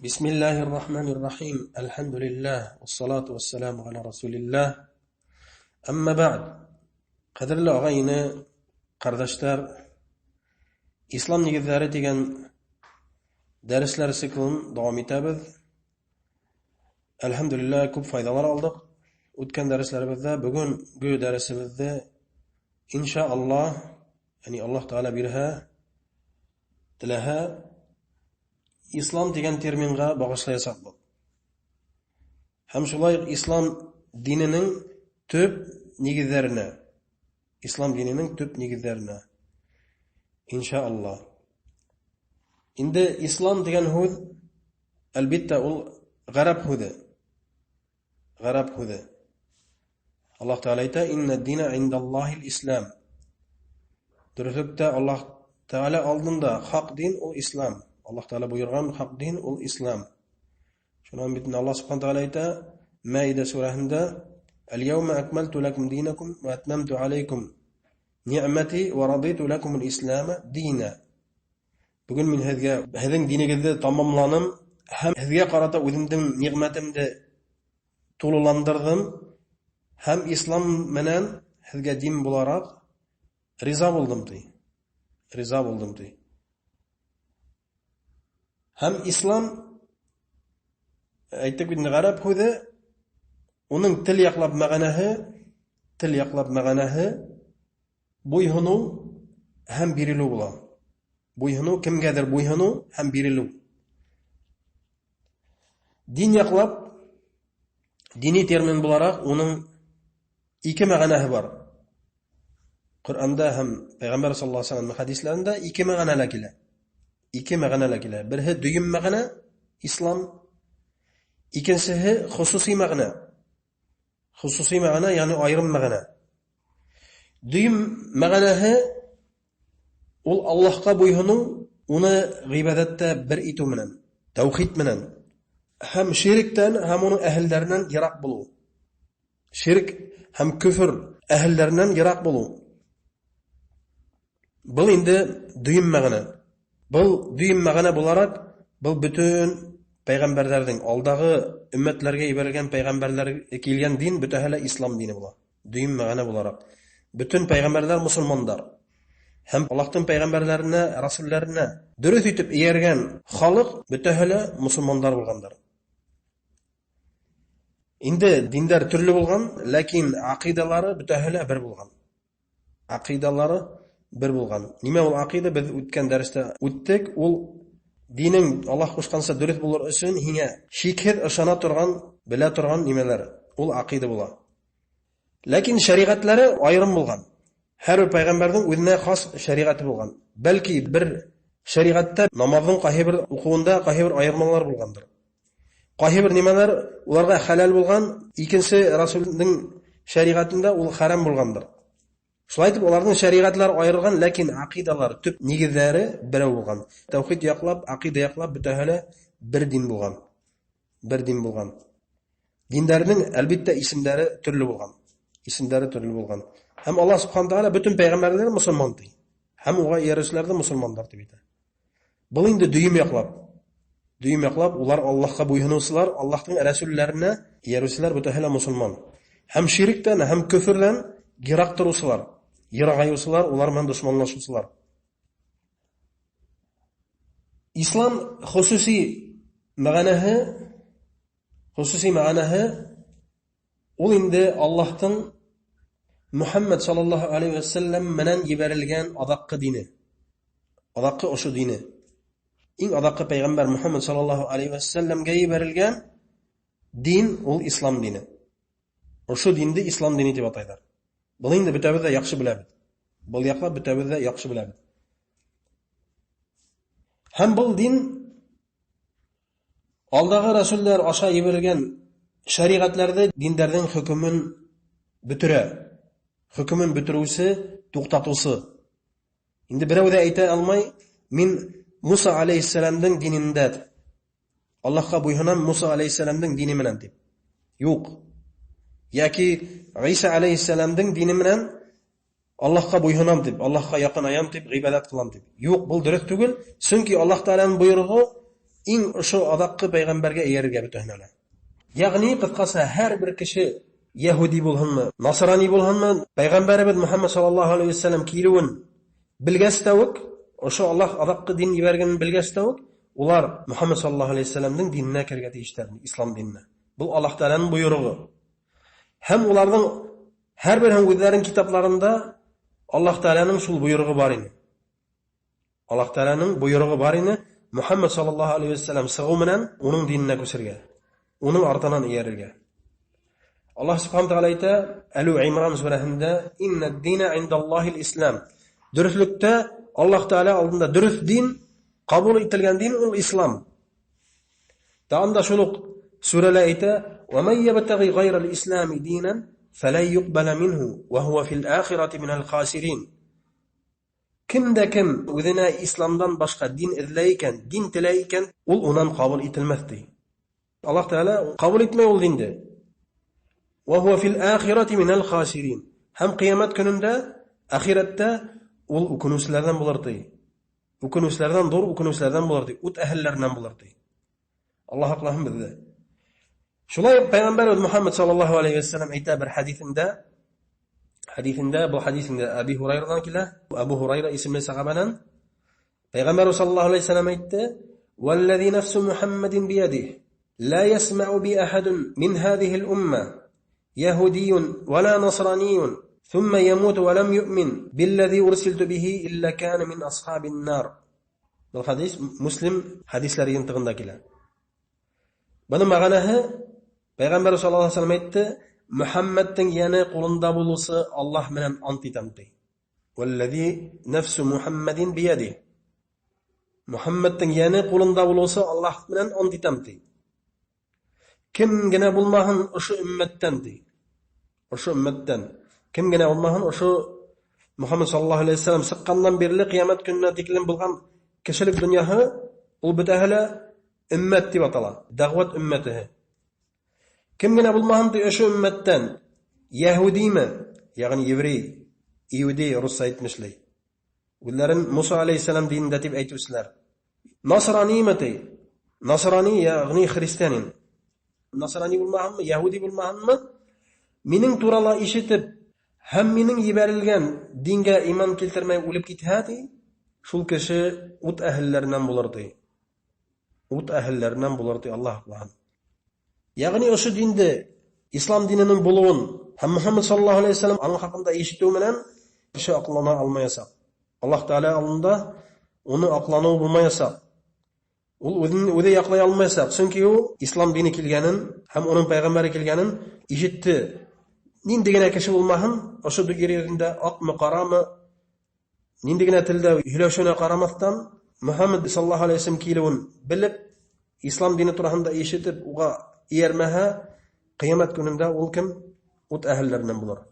بسم الله الرحمن الرحيم الحمد لله والصلاة والسلام على رسول الله أما بعد قدرli og'ayni qardoshlar islom negizlari degan darslar siklini davom etamiz. Alhamdulillah ko'p foydalar oldik. O'tgan darslarimizda bugungi darsimizda inshaalloh, ya'ni Alloh taolo birha tilaha islom degan terminga bag'ishlasak bu. Ham shulay islom dinining tub negizlarini, islom dinining tub negizlarini inshaalloh. Endi islom degan hud albatta ul g'arab hudi. G'arab hudi. Alloh taolo ayta: "Inna dina indallohil islam." Durustlikda Alloh taolo oldinda haq din u islom. Alloh taolo buyurgan haq din ul islom. Shundan bitin Alloh subhanahu taolo ayta Maida surasida: "Al-yawma akmaltu lakum dinakum wa atmamtu alaykum ni'mati wa raditu lakum al-islam dina." Bugun men sizning diningizni tamomladim, ham sizga qarata o'zimning ne'matimni to'liqlantirdim, ham islom bilan sizga din bo'laroq rizo bo'ldim dey. Rizo bo'ldim dey. Ham islom aytib g'arab hudi uning til yaqlab ma'nahi bo'yhunu ham birilu bo'lar. Bo'yhunu kimgadir bo'yhunu ham birilu. Din yaqlab diniy termin bo'laroq uning ikki ma'nosi bor. Qur'onda ham payg'ambar sollallohu alayhi vasallam hadislarida ikki ma'nolar keladi. İki ma'nolar keladi. Biri düyüm ma'no islom, ikkinchisi xususiy ma'no. Xususiy ma'no ya'ni ayrim ma'no. Düyüm ma'nosi ul Allohga bo'yhunu, uni ibodatda bir etu bilan, tavhid bilan, ham shirkdan, ham uning ahllaridan yiroq bo'lu. Shirk ham kufr ahllaridan yiroq bo'lu. Bu endi düyüm ma'no. Bu düyüm ma'no bo'larak, bu bütün payg'ambarlarning oldagi ummatlarga yuborilgan payg'ambarlarga kelgan din butahla islom dini bo'ladi. Düyüm ma'no bo'larak bütün payg'ambarlar musulmonlar. Hem Allohning payg'ambarlarini, rasullarini durust etib ergan xalq butahla musulmonlar bo'lganlar. Endi dinlar turli bo'lgan, lekin aqidalari butahla bir bo'lgan. Aqidalari bir bo'lgan. Nima ul aqida? Biz o'tgan darsda o'tdik. Ul dining Alloh qo'shgansa durust bo'lar uchun hinga shikir ishona turgan, bila turgan nimalar. Ul aqida bo'ladi. Lekin shariatlari ayrim bo'lgan. Har bir payg'ambarning o'ziga xos shariati bo'lgan. Balki bir shariatda namozning qaysi bir o'quvida qaysi bir ayirmalar bo'lgandir. Qaysi bir nimalar ularga halal bo'lgan, ikkinchisi rasulning shariatida ul haram bo'lgandir. Şulay etib ularning shariatlari ayrilgan, lekin aqidalar tüp negizlari bir bo'lgan. Tavhid yaqlab, aqida yaqlab butahla bir din bo'lgan. Bir din bo'lgan. Dinlarning albatta ismlari turli bo'lgan. Ismlari turli bo'lgan. Hem Alloh subhanahu taolo bütün payg'ambarlar musulmon deydi. Hem uga erishlar da musulmonlar deydi. Bu endi düyüm yaqlab. Düyüm yaqlab ular Allohga bo'ysunuvchilar, Allohning rasullarini erishlar butahla musulmon. Hem shirkdan, hem küfrdan yiroq turuvchilar. Yiroq ayuvchilar, ular bilan dushmanlashuvchilar. İslam xususiy ma'nosi ul endi Allohning Muhammad sallallohu alayhi vasallam bilan yuborilgan odoqqa dini. Odoqqa o'sha dini. Eng odoqqa payg'ambar Muhammad sallallohu alayhi vasallamga yuborilgan din ul islom dini. O'sha dinni islom dini deb ataylar. Bunu endi bitabida yaxshi biladi. Bu yoqlar bitabida yaxshi biladi. Ham bu din oldagi rasullar osha yuborilgan shariatlarda dinlarning hukmun bitiruvchi, to'xtatuvchi. Endi birovda ayta olmay, men Musa alayhisalomning dinida Allohga bo'ysunam, Musa alayhisalomning dini bilan deb. Yo'q. Yoki İsa alayhisalomning dini bilan Allohga bo'ysunam deb, Allohga yaqin ayam deb, ibodat qilam deb. Yo'q, bu durust tugul. Chunki Alloh taolaning buyrug'i иң ошо адаккы пайгамбарга иярергә бөтенләй. Ягъни кыскасы һәр бер кеше Яһуди булһынмы, Насрани булһынмы, пайгамбарыбыз Мухаммад саллаллаһу алейхи ва саллям килүен белгәч тә үк, ошо Аллаһ адаккы дин ибәргәнен белгәч тә үк, улар Мухаммад саллаллаһу алейхи ва салламның диненә кергә тиештәр, ислам диненә. Бу Аллаһ Тәгаләнең буйрыгы. Һәм уларның һәр берәү үзләренең китапларында Аллаһ Тәгаләнең шул буйрыгы бар иде. Аллаһ Тәгаләнең буйрыгы бар иде. Мухаммад саллаллаһу алейхи ва саллям сыгу менән уның диненә күсергә, уның артынан иярергә. Allah subhanahu wa ta'ala ayta Al-Imran surasында "Inna ad-dina 'inda Allahil Islam." Dürüstlükte Allah Teala aldında dürüst din kabul etilgen din ol İslam. Taanda şuluk surada ayta "Ve men yebtagi gayra'l İslam dinan falan yuqbala minhu ve huwa fil ahireti minel khasirin." Kimde kim özüne İslam'dan başka din izleyken, din tileyken ol onan kabul etilmezdi. Allah Teala kabul etmey ol dinde. وهو في الآخرة من الخاسرين. هم قيامت كننده آخرته وكنوسلردن بولردي. وكنوسلردن دور وكنوسلردن بولردي. وتأهللرنن بولردي. الله أقلهم بالله. شلون پیغمبر محمد صلى الله عليه وسلم اعتبر حديثنده bu hadisinde Abi Hurayradan kila. Abu Hurayra isimli sahabadan Peygamber sallallahu aleyhi ve sellem aytdı: "Vallazi nefsu Muhammedin biyadihi la yesma'u bi ahadun min hadhihi al-umma يهودي ولا نصراني ثم يموت ولم يؤمن بالذي أرسلت به إلا كان من أصحاب النار." الحديث مسلم حديثler yintığındakiler. Bunun mağanası Peygamber sallallahu aleyhi ve sellem aytdı: "Muhammed'in yani qulunda bulusu Allah bilen ant etemdi. Vallazi nefsu Muhammedin biyadi." Muhammed'in yani qulunda bulusu Allah bilen ant etemdi. Kim gene bulmahın oşu ümmettendi. Oşu ümmetten. Kim gene bulmahın oşu Muhammed sallallahu aleyhi ve sellem sıkkandan birli kıyamet gününe dikilen bulgan kişilik dünyahı ul bütahile ümmet diye atala. Dağvat ümmetihi. Kim gene bulmahın di oşu ümmetten Yahudi mi? Yani Yevri, İyudi, Rus'a etmişli. Bunların Musa aleyhisselam dininde tip eytüsler. Nasrani mi di? Nasrani yani Hristiyanin. Nasrani bulmahın mı, Yahudi bulmahın mı? Minin turala işitip, hem minin yiberilgen dinge iman keltirmey ölüp githadi, şul kişi ut ehillerinden bulardı. Ut ehillerinden bulardı Allah Allah'ın. Yani o şu dinde, İslam dininin buluğun, hem Muhammed sallallahu aleyhi ve sellem onun hakkında işittiğinden kişi aklına almayasak. Allah Teala alında onu aklına bulmayasak. Ул үзе яклай алмайсак, чөнки ул ислам дине килгәнен һәм аның пәйгамбәре килгәнен ишетте. Нинди генә кеше булмаһын, ошо дигәрендә акмы карамы, нинди генә телдә һөйләшүне карамастан, Мухаммад саллаллаһу алейхи ва саллям килүен белеп, ислам дине турында ишетеп, уга иярмәһә, кыямат көнендә ул кем? Ут әһелләреннән булыр.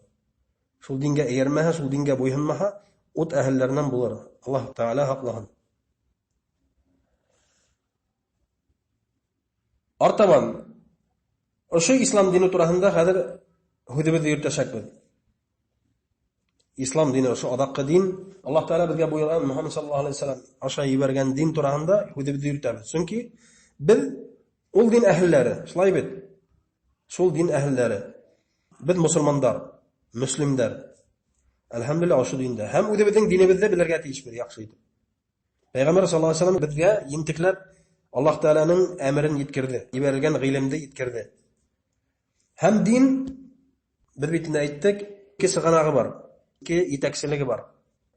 Шул дингә иярмәһә, шул дингә буйһынмаһа, ут әһелләреннән булыр. Аллаһ Тәгалә хаклыгын. Артабан ошо ислам дини турасында хәзер хөдебезне йөртәшәкбез. Ислам дине ошо адаккы дин, Аллаһ Тәгалә безгә буйраган Мухаммад саллаллаһу алейхи ва саллям аша ибәргән дин турасында хөдебезне йөртәбез. Чөнки без ул дин әһелләре, шулай бит. Шул дин әһелләре. Без мусламандар, муслимдар. Әлхәмдүлилләһ ошо диндә. Һәм үзебезнең динебезне белергә тиешбез, яхшы итеп. Пәйгамбер саллаллаһу алейхи ва саллям безгә интикләп Allah Teala'nın emrini yetkirdi. İberilgen gıylımda yetkirdi. Hem din, bir bitinde ayttık, iki sığanağı var. İki yeteksizliği var.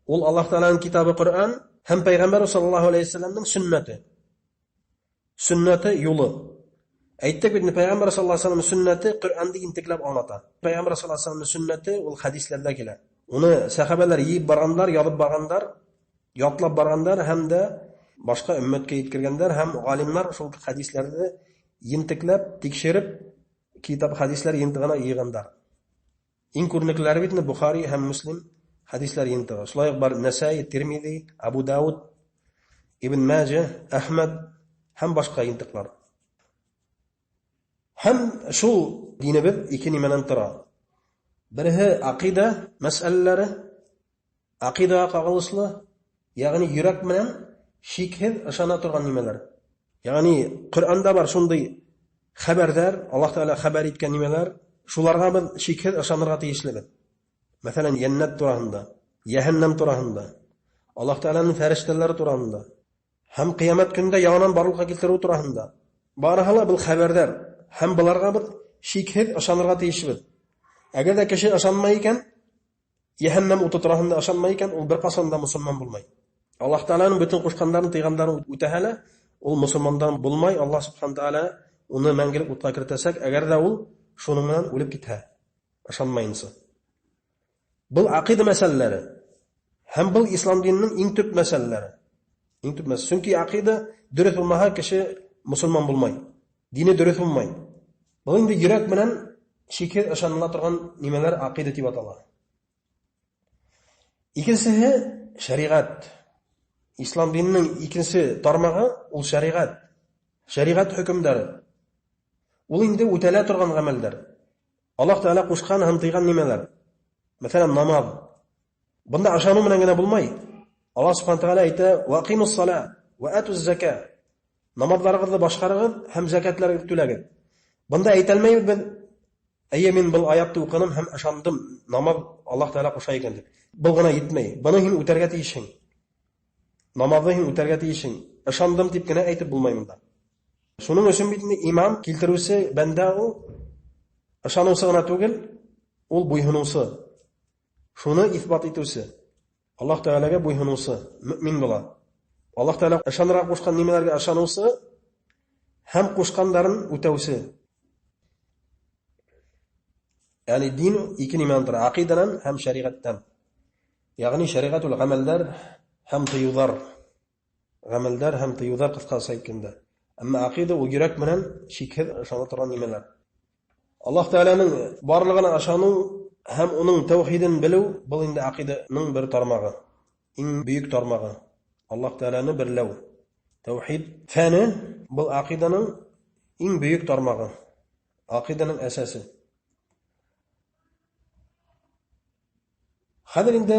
Ol Allah Teala'nın kitabı Kur'an, hem Peygamber sallallahu aleyhi ve sellem'nin sünneti. Sünneti yolu. Ayttık bitinde Peygamber sallallahu aleyhi ve sellem'nin sünneti Kur'an'da intiklap anlatan. Peygamber sallallahu aleyhi ve sellem'nin sünneti ol hadislerdekiler. Onu sahabeler yiyip barganlar, yalıp barganlar, yatlap barganlar hem de başka ümmetke yetkirgenler hem alimler şol hadislerini yintiklep, tekşirip kitap hadisler yintigana yığınlar. İn körnekleri bitne Bukhari hem Müslim hadisler yintiga. Şulay bar Nesai, Tirmizi, Abu Davud, İbn Majah, Ahmed hem başka yintiklar. Hem şu dinimiz iki nimeden tıra. Birihi akide meseleleri, akide kağılıslı, yani yürek menen şikhiz aşana turgan nimeler. Yani Kur'an'da var şunday haberdar, Allah Teala haber etken nimeler, şularga biz şikhet ışanırga tiyişlidir. Mesela cennet turahında, cehennem turahında, Allah Teala'nın ferişteleri turahında, hem kıyamet günde yanan barılığa keltiruv turahında. Barahala bil haberdar, hem bularga biz şikhet ışanırga tiyişlidir. Eğer de kişi ışanmayken, cehennem utu turahında ışanmayken, o bir qasanda musulman bulmay. Allah Teala'nın bütün kuşkanlarını, tıyganlarını ütehala, ol musulmandan bulmay. Allah Subhanahu Teala onu mengilik utla kirtesek, eğer de ol şunundan ölüp githe. Işanmayınsa. Bu akide meseleleri. Hem bu İslam dininin en tüp meseleleri. En tüp meseleleri. Çünkü akide dürüst olmaha kişi musulman bulmay. Dini dürüst olmay. Bu indi yürek bilen şikayet ışanıla turgan nimeler akide tip atalar. İkincisi şeriat. İslam dininin ikincisi tarmağı ol şeriat. Şeriat hükümleri. Ol indi utala turgan ameller. Allah Teala kuşkan hem tıygan nimeler. Mesela namaz. Bunda aşanı bilen gene bulmay. Allah Subhanahu Teala ayta: "Ve aqimus salat ve atuz zekat." Namazlarınızı başkarıgız hem zakatlarınızı tölegіз. Bunda aytılmayız biz ayyamin bil ayatni o'qinim hem aşandım namaz Allah Teala qo'sha ekan deb. Bu gina yetmay. Buni hin o'targa tiyishing. Namazda hin o'targa tiyishing. Aşandım deb gina aytib bo'lmaydi bunda. Shuning uchun bitni imom keltiruvchi banda u aşanusi gina tugil, ul bo'yhunusi. Shuni isbot etuvchi. Allah Teala'ga bo'yhunusi, mu'min bo'ladi. Allah Teala aşanra qo'shgan nimalarga aşanusi hem qo'shganlarini o'tavchi. Yani din iki nimedir. Akidadan hem şeriattan. Yani şeriatul ameller hem tıyular. Ameller hem tıyular kıskası hakkında. Ama akide o yürek bilen şikhet aşanı turan nimeler. Allah Teala'nın varlığına aşanı hem onun tevhidini bilu bu indi akidenin bir tarmağı. En büyük tarmağı. Allah Teala'nı birlev. Tevhid fani bu akidenin en büyük tarmağı. Akidenin esası. Hazır indi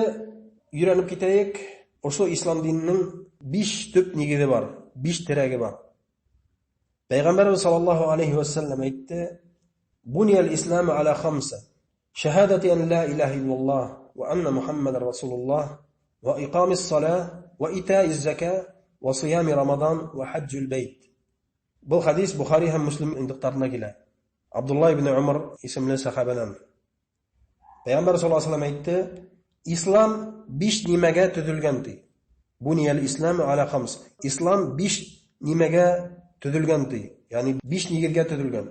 yürənip ketayik. Oşu İslam dininin 5 tüp negidi var. 5 teregi var. Peygamberimiz sallallahu aleyhi ve sellem aytdi: "Buniyal İslam ala khamsa. Şehadeti en la ilahe illallah ve enne Muhammeden Resulullah ve iqamis salah ve itaiz zekat ve siyami Ramazan ve haccul beyt." Bu hadis Bukhari hem Müslim indiktarına gele. Abdullah ibn Umar isimli sahabadan. Peygamber sallallahu aleyhi ve sellem aytdi: İslam 5 nimege tüzülgendi. Buniyel İslam ala khams. İslam 5 nimege tüzülgendi. Yani 5 nigirge tüzülgen.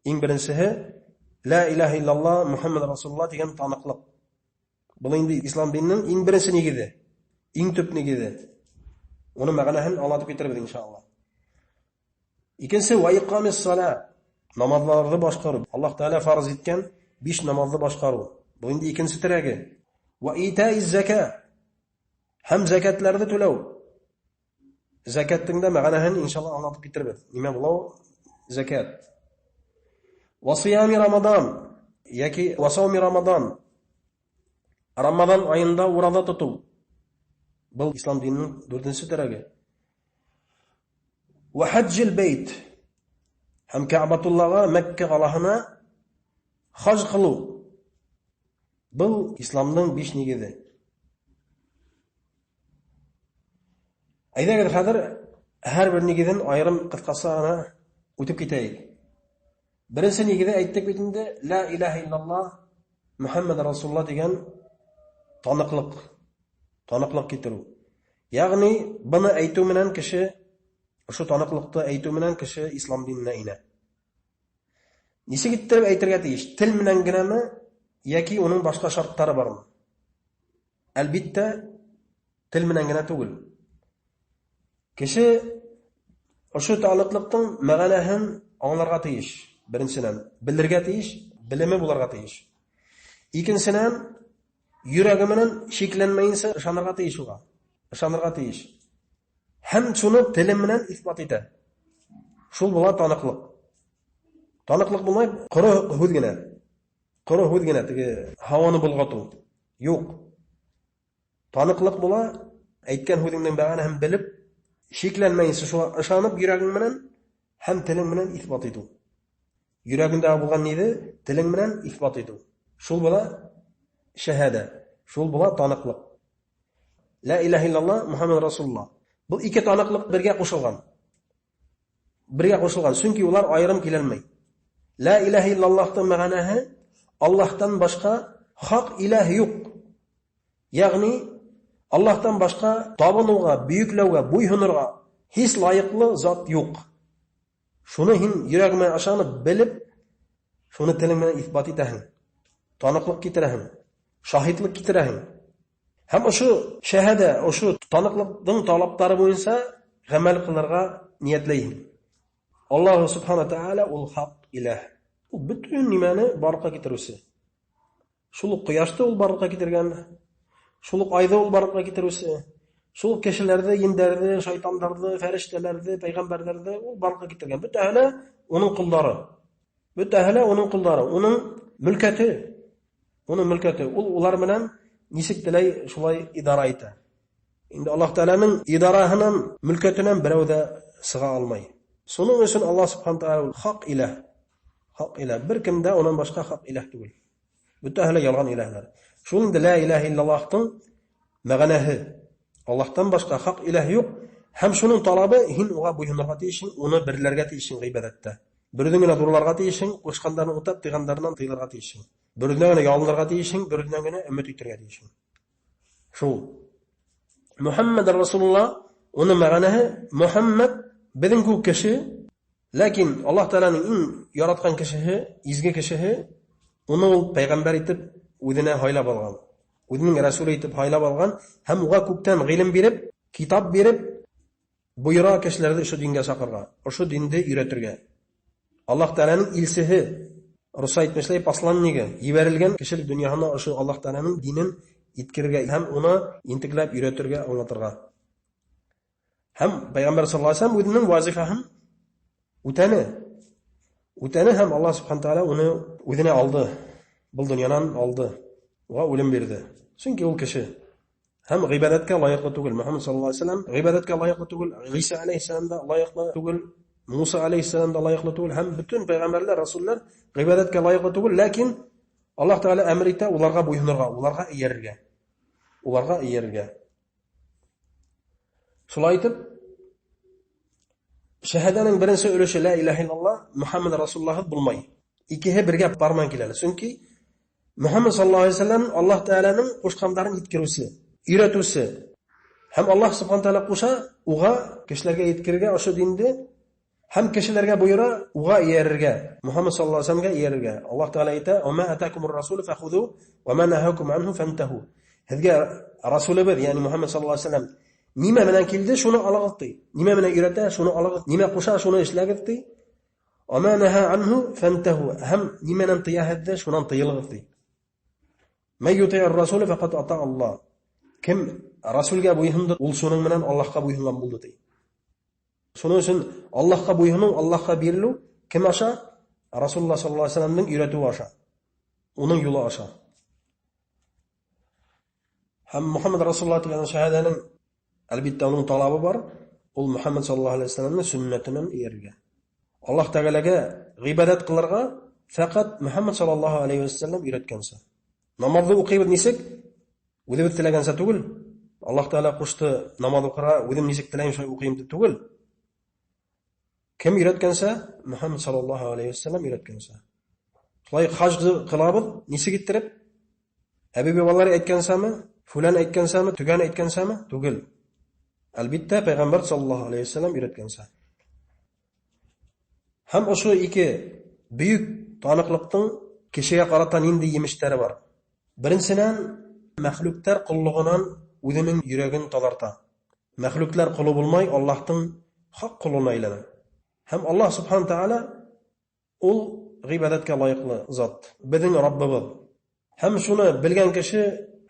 En birincisi la ilahe illallah Muhammed Resulullah degan tanıqlık. Bu indi İslam dininin en birinci nigidi. En tüp nigidi. Onu ma'nahen anlatıp getirib inşallah. İkincisi ve iqamis salat. Namazları başqarib. Allah Teala farz etken 5 namazı başqarib. Bu indi ikinci teregi. Ve itaiz zekat. Hem zekatlarını tölev. Zekatında ma'nahen inşallah anlatıp getirib. Nima bu? Zekat. Ve siyami Ramazan. Yaki ve savmi Ramazan. Ramazan ayında orada tutuv. Bu İslam dininin 4. teregi. Ve haccil beyt. Hem Ka'batullah'a Mekke Allah'ına hac kılıv. Bu İslam'ın 5 negidi. Ayda kadar her bir negidin ayrım kıskasına ötüp ketayik. Birinci negidi ayttık bitinde la ilahe illallah Muhammed Resulullah degan tanıqlık getiruv. Yani bunu aytу bilen kişi şu tanıqlıkta aytу bilen kişi İslam dinine ine. Nisi getirib aytırga teyish? Til bilen ginami yoki uning boshqa shartlari bormi? Albatta til bilan gina tugul. Kishi o'sha ta'alluqlikdan ma'nahan anglarga teyish. Birinchidan bilirga teyish, bilimi bularga teyish. Ikkinchidan yuragi bilan sheklanmayinsa ishonarga teyish uga. Ishonarga teyish. Ham shuni tilim bilan isbot etadi. Shul bo'lar tanıqlik. Tanıqlik bo'lmay, quruq hudgina tigi havoni bulg'atuv. Yo'q. Tanıqlik bo'lar, aytgan hudingdan bag'ani ham bilib, Шикләнмәйсең, шуңа ышанып йөрәгең белән һәм телең белән исбат итү. Йөрәгеңдә булган ниде телең белән исбат итү. Шул була шәһадә. Шул була таныклык. Ла илаһа иллаллах Мухаммад Расулуллах. Бу ике таныклык бергә кушылган. Бергә кушылган. Чөнки улар аерым киләлмәй. Ла илаһа иллаллахтың мәгънәһе Аллаһтан башка хак илаһ юк. Ягъни Аллаһтан башка табынуга, бүйүкләүгә, буйһынырга һич лайыклы зат юк. Шуны һин йөрәгеңә ашанып, белеп, шуны телең белән исбат итәһең. Таныклык китерәһең. Шаһидлык китерәһең. Һәм ошо шәһадә, ошо таныклыкның талаптары буенча гамәл кылырга ниятләйһең. Аллаһ субхана тааля ул хак илаһ. Ул бүтән нимәне барлыкка китерүсе. Шул кояшты ул барлыкка китергән. Шул айды ул барлыкка китерүсе. Шул кешеләрне, йиндәрне, шайтаннарны, фәрештәләрне, пәйгамбәрләрне ул барлыкка китергән. Бүтәне уның кулдары. Бүтәне уның кулдары, уның мөлкәте. Уның мөлкәте. Ул улар белән ничек теләй шулай идара итә. Инде Аллаһ Тааляның идараһынан, мөлкәтеннән берәү дә сыга алмай. Шуның өчен Аллаһ субхана тааля хак илаһ. Хак илаһ. Бер кемдә унан башка хак илаһ түгел. Бүтәне ялган илаһлар. Шул инде ла илаһа иллаллаһтың мәгънәһе. Аллаһтан башка хак илаһ юк. Һәм шуның талабы һин уга буйһынырга тиешең, уны берләргә тиешең гыйбадәттә. Бердән генә дурларга тиешең, кушкандарны утап, тыйгандардан тыйлырга тиешең. Бердән генә ялынырга тиешең, бердән генә өмет итәргә тиешең. Шул. Мухаммад Расулуллах, уның мәгънәһе Мухаммад безнең күк кеше, ләкин Аллаһ Тааляның иң яраткан кешеһе, изге кешеһе, уны ул пәйгамбәр итеп үзенә һайлап алган. Үзенең расулы итеп һайлап алган һәм уга күктән гыйлем биреп, китап биреп, буйра кешеләрне шу дингә чакырга, шу динде өйрәтергә. Аллаһ Тааляның илчеһе, рус әйтмешләй посланнигы, җибәрелгән кешелек дөньяһына шу Аллаһ Тааляның динен иткергә һәм уны интекләп өйрәтергә, аңлатырга. Һәм пәйгамбәр саллаллаһу алейһи ва саллям үзенең вазифаһын үтәне һәм Аллаһ субхана тааля уны үзенә алды. Бу дөньядан алды. Уга үлем бирде. Чөнки ул кеше һәм гыйбадәткә лаеклы түгел. Мөхәммәд саллаллаһу алейһи ва саллям гыйбадәткә лаеклы түгел. Гыйса алейһиссалам да лаеклы түгел. Муса алейһиссалам да лаеклы түгел. Һәм бүтән пәйгамбәрләр, расуллар гыйбадәткә лаеклы түгел, ләкин Аллаһ Тааля әмр итә уларга буйһынырга, уларга иярергә. Уларга иярергә. Шулай итеп, шәһадәнең беренче өлеше ла илаһа иллаллах Мухаммад Расулуллах булмай. Икеһе бергә парман киләләр. Чөнки Мөхәммәд саллаллаһу алейһи ва саллям Аллаһ Тааляның кушкандарын иткерүсе, өйрәтүсе. Һәм Аллаһ субхана тааля куша уга кешеләргә иткергә ашы динде, һәм кешеләргә буйра уга иярергә. Мөхәммәд саллаллаһу алейһи ва салламга иярергә. Аллаһ Тааля әйтә: "Ва атакумур расул фахуду ва ма нахакум анху фантаху." Һезгә расулыбыз, ягъни Мөхәммәд саллаллаһу алейһи ва саллям нимә менән килде, шуны алагыз ди. Нимә менән өйрәтә, шуны алагыз. Нимә куша, шуны эшләгез ди. "Ва ма наха анху фантаху." Һәм нимәнән тыяһез, шунан тыелыгыз ди. Мә юти'ир расул фақат ата Аллаһ. Кем расулга буйһынды, ул шуның менән Аллаһка буйһынган булды ди. Шуның өчен Аллаһка буйһыну, Аллаһка бирелү кем аша? Расулуллаһ саллаллаһу алейһи ва салламның өйрәтүе аша. Уның юлы аша. Һәм Мухаммад Расулуллаһ дигән шәһадәнең әлбиттә уның талабы бар. Ул Мухаммад саллаллаһу алейһи ва салламның сөннәтеннән ияргә. Аллаһ Тәгаләгә гыйбадат кылырга фақат Мухаммад саллаллаһу алейһи ва саллям өйрәткәнсә. Намазны укыйбыз ничек? Үзебез теләгәнсә түгел. Аллаһ Тәгалә кушты намаз укырга, үзем ничек теләйм шулай укыйм дип түгел. Кем өйрәткәнсә? Мухаммад саллаллаһу алейһи ва саллям өйрәткәнсә. Шулай хаҗ кылабыз, ничек иттереп? Әбибе балалар әйткәнсәме? Фулан әйткәнсәме? Түгән әйткәнсәме? Түгел. Әлбиттә пәйгамбәр саллаллаһу алейһи ва саллям өйрәткәнсә. Һәм ошо ике бөек таныклыктың кешегә карата нинди емештәре бар? Беренчедән, мәхлуктар куллыгынан үзенең йөрәген тазарта. Мәхлуклар кулы булмай, Аллаһтың хак кулына әйләнә. Һәм Аллаһ субхана тааля ул гыйбадәткә лаеклы зат, безнең Раббыбыз. Һәм шуны белгән кеше,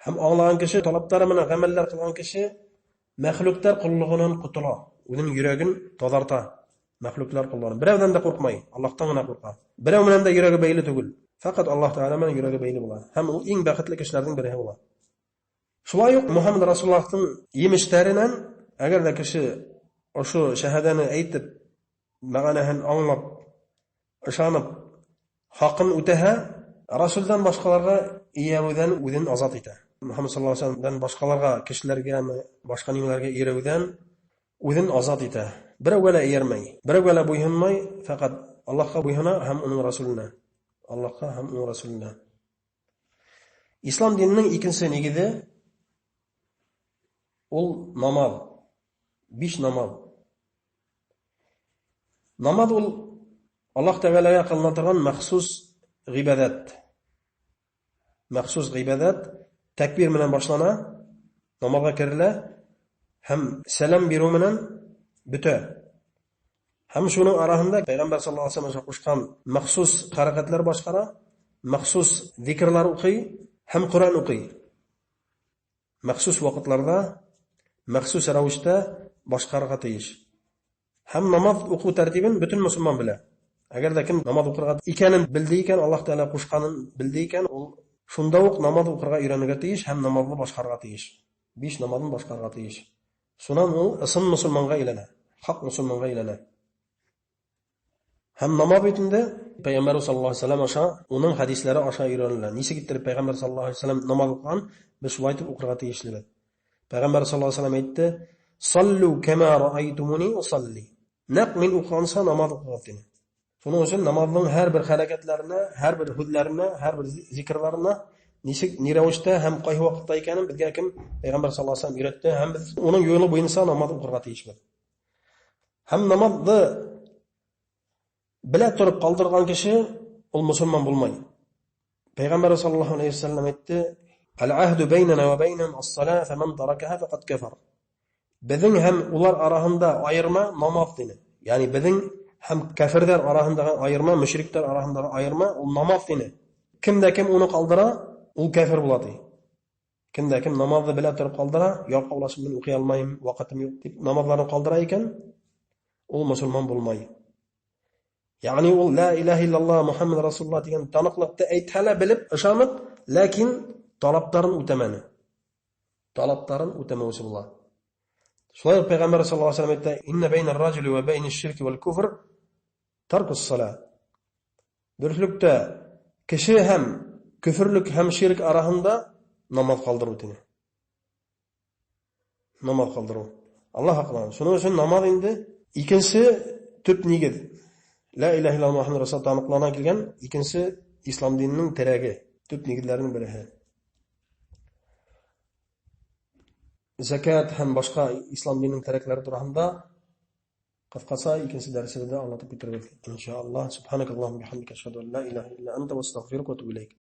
һәм аңлаган кеше, талаптары менән гамәлләр кылган кеше мәхлуктар куллыгынан кутыла, үзенең йөрәген тазарта. Мәхлуклар куллыгынан берәүдән дә куркмай, Аллаһтан гына курка. Берәү менән дә йөрәге бәйле түгел. Фақат Аллаһ Тааля менән йөрәге бәйле була. Һәм ул иң бәхетле кешеләрнең бере була. Шулай ук Мухаммад Расулуллаһтың емештәреннән, әгәр дә кеше Oşu şahadani aytib, ma'nahan anglab, ishonib, haqin o'taha, Rasuldan boshqalarga iyavdan o'zini ozod etadi. Muhammad sallallohu alayhi vasallamdan boshqalarga, kishilarga, boshqa nimalarga eravdan o'zini ozod etadi. Birovga ermay, birovga bo'yinmay, faqat Allohga bo'yina ham uning rasulina. Allohga ham uning rasulina. Islom dinining ikkinchi negidi ul namoz. 5 namoz. Namoz ul Alloh taolaga qilinadigan maxsus ibodat. Maxsus ibodat takbir bilan boshlana, namozga kirila, ham salom beru bilan bita. Ham shuning arasida payg'ambar sollallohu alayhi vasallam qo'shgan maxsus harakatlar boshqara, maxsus zikrlar o'qiy, ham Qur'on o'qiy. Maxsus vaqtlarda, maxsus ravishda boshqarga tegish. Ham namoz o'quv tartibini butun musulmon biladi. Agarda kim namoz o'qirga ekanini bildi ekan, Alloh taolo qo'shganini bildi ekan, u shunda o'q namoz o'qirga o'rganishga tegish, ham namozni boshqarga tegish. 5 namozni boshqarga tegish. Shundan u ism musulmonga aylanadi, haq musulmonga aylanadi. Ham namoz bitinde payg'ambar sollallohu alayhi vasallam o'sha uning hadislari o'sha o'rganiladi. Nisa keltirib payg'ambar sollallohu alayhi vasallam namoz o'qigan, biz shunday deb o'qirga tegishli. Payg'ambar sollallohu alayhi vasallam aytdi: "Sallu kama ra'aytumuni usalli." Naq men o'qigansa namoz o'qiyapman. Shuning uchun namozning har bir harakatlarini, har bir hudlarini, har bir zikrlarini niravishda ham qaysi vaqtda ekanini bizga kim payg'ambar sollallohu alayhi vasallam o'rgatdi, ham biz uning yo'li bo'yicha namoz o'qirga tegishmiz. Ham namozni bila turib qoldirgan kishi ul musulmon bo'lmaydi. Payg'ambar sollallohu alayhi vasallam aytdi: "Al-ahdu baynana va baynahum as-salat, faman tarakaha faqad kafar." Bizning ham ular arasida ayirma namoz dini. Ya'ni bizning ham kafirlar arasındagi ayirma, mushriklar arasındagi ayirma u namoz dini. Kimda kim uni qoldira, u kafir bo'ladi. Kimda kim namozni bila turib qoldira, yo'q qavlashim bilan o'qiy olmayman, vaqtim yo'q deb namozlarni qoldira ekan, u musulmon bo'lmaydi. Ya'ni u la ilaha illalloh Muhammad rasululloh degan taniqlikda aytala bilib, ishonib, lekin talablarini o'tamani. Talablarini o'tamoqchi bo'ladi. Shulay payg'ambar sollallohu alayhi vasallam aytdi: "Inna bayna ar-rajuli va bayna ash-shirki wal kufr tarku as-salat." Birlikda kishi ham kufrlik ham shirk arasida namoz qoldiruvdi. Namoz qoldiruv. Alloh aqlan. Shuning uchun namoz endi ikkinchi tub negiz. La ilaha illalloh Muhammad rasululloh taniqlanan kelgan ikkinchi islom dinining tiragi, tub negizlarining biri. Zakat ham boshqa islom dinining taraklari turasida qisqacha ikkinchi darsimizda anlatib bitiramiz inshaalloh. Subhanakallohumma bihamdika ashhadu an la ilaha illa anta astaghfiruka va atubu ilayk.